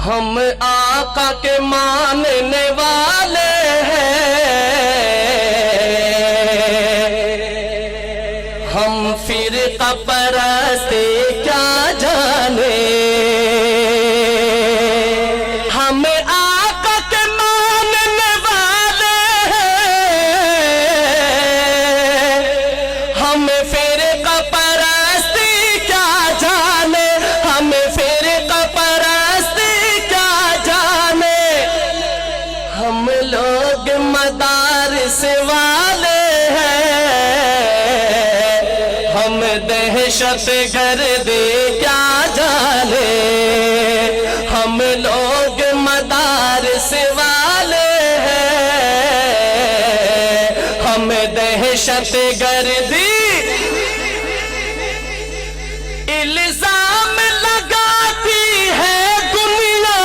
ہم آقا کے ماننے والے ہیں، ہم فرقہ پرستی کیا جانے، ہم آقا کے ماننے والے ہیں، ہم فرقہ پرستی کیا جانے، ہم فرقہ پرستی کیا جانے، ہم لوگ مدارس والے ہیں، ہم دہشت گردی کیا جانے، ہم لوگ مدارس والے ہیں، ہم دہشت گردی الزام لگاتی ہے دنیا،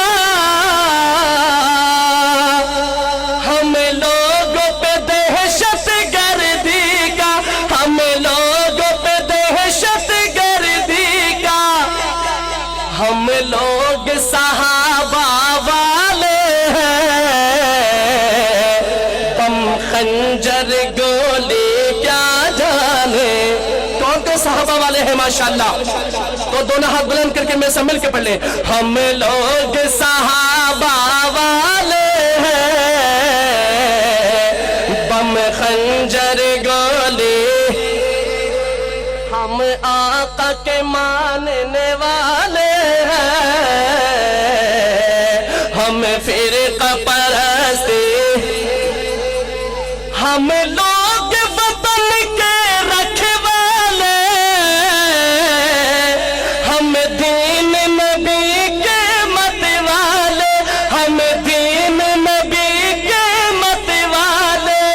ہم لوگوں پہ دہشت گردی کا، ہم لوگوں پہ دہشت گردی کا، ہم لوگ صحابہ والے ہیں، تم خنجر گولی کیا جانے۔ کون کون صحابہ والے ہیں ماشاءاللہ؟ تو دونوں ہاتھ بلند کر کے میں سے مل کے پڑھ لیں، ہم لوگ صحابہ والے ہیں، بم خنجر گولی، ہم آقا کے ماننے والے ہیں، ہم فرقہ پرستی، ہم لوگ وطن کے رکھوالے، ہم دین نبی کے مت والے، ہم دین نبی کے مت والے،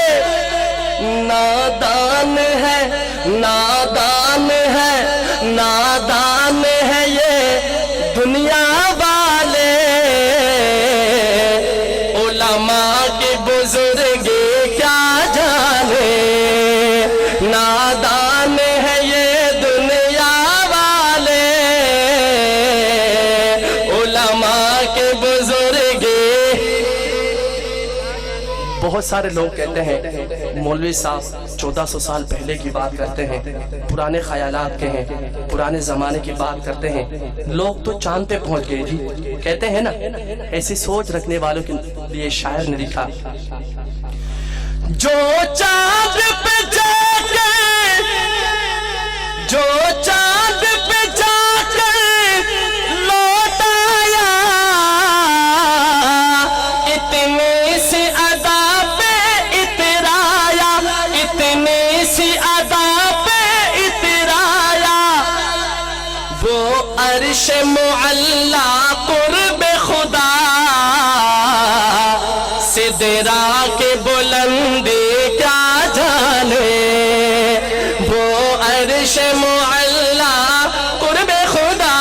نادان ہے نادان ہے نادان ہے یہ دنیا والے، علماء کی بزرگی کیا جانے، نادان ہے یہ دنیا والے، علماء کی بزرگی۔ بہت سارے لوگ کہتے ہیں مولوی صاحب 1400 سال پہلے کی بات کرتے ہیں، پرانے خیالات کے ہیں، پرانے زمانے کی بات کرتے ہیں، لوگ تو چاند پہ پہنچ گئے جی، کہتے ہیں نا، ایسی سوچ رکھنے والوں کے لیے شاعر نے لکھا، جو چاند پہ جا کے، جو چاند پہ جا کے لوٹ آیا، اتنی سی ادا پہ اترایا، اتنی سی ادا پہ اترایا، وہ عرش معلا قرب خدا، سدرا کے بلندی کیا جانے، وہ عرش معلا قرب خدا،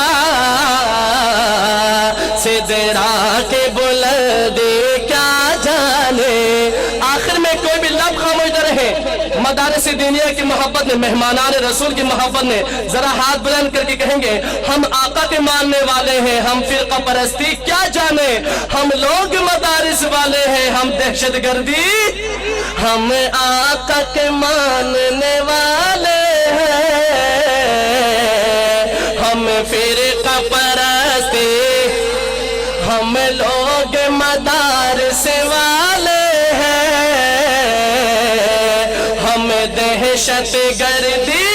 سدرا کے بلندی کیا جانے۔ آخر میں کوئی بھی لب خاموش نہ رہے، مدارس دینیہ کی محبت نے، مہمانان رسول کی محبت نے، ذرا ہاتھ بلند کر کے کہیں گے، ہم آقا کے ماننے والے ہیں، ہم فرقہ پرستی کیا جانے، ہم لوگ مدارس والے ہیں، ہم دہشت گردی، ہم آقا کے ماننے والے ہیں، ہم فرقہ پرستی، ہم لوگ مدارس والے ہیں، ہم دہشت گردی